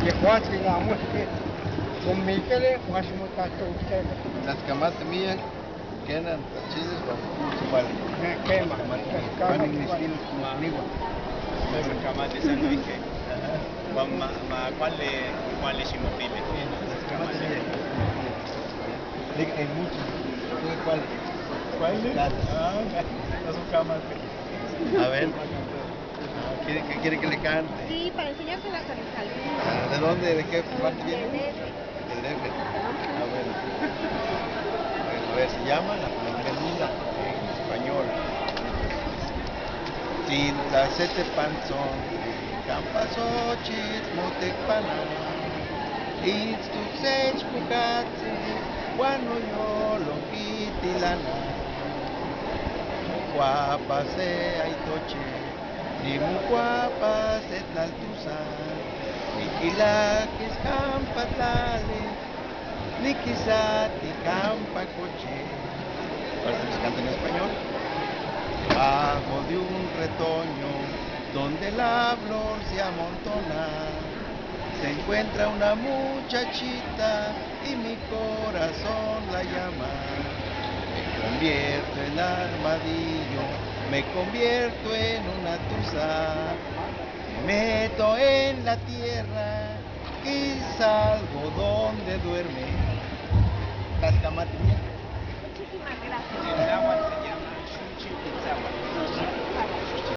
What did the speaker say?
يخواتي لا مشكلة وميكلي واسمو تاتو كيما Las camas mías quedan chidas para igual. كيما Van en estilo conmigo. Kamate sa ano ike. Quale simofile. Las camas mías. Hay muchos. ¿Cuáles? ¿Cuáles? No son camas. A ver. ¿Qué quiere que le cante? Sí, para enseñárselas a mis alumnos. ¿De dónde? ¿De qué parte viene? Del DF. Del DF. Ah, bueno. Bueno, a ver, se llama La Bienvenida en español. Tinta sete panzón, campasochit motecpana, instuxech pucatzi, guano yo longitilana, guapas se aitoche, ni mu guapas etlaltusa, ni quilaques campatlale, ni quizati campacoche. Ahora se les canta en español. Bajo de un retoño donde la flor se amontona, se encuentra una muchachita y mi corazón la llama. Me convierto en armadillo, me convierto en una tusa, me meto en la tierra y salgo donde duerme. Tascamate. Muchísimas gracias.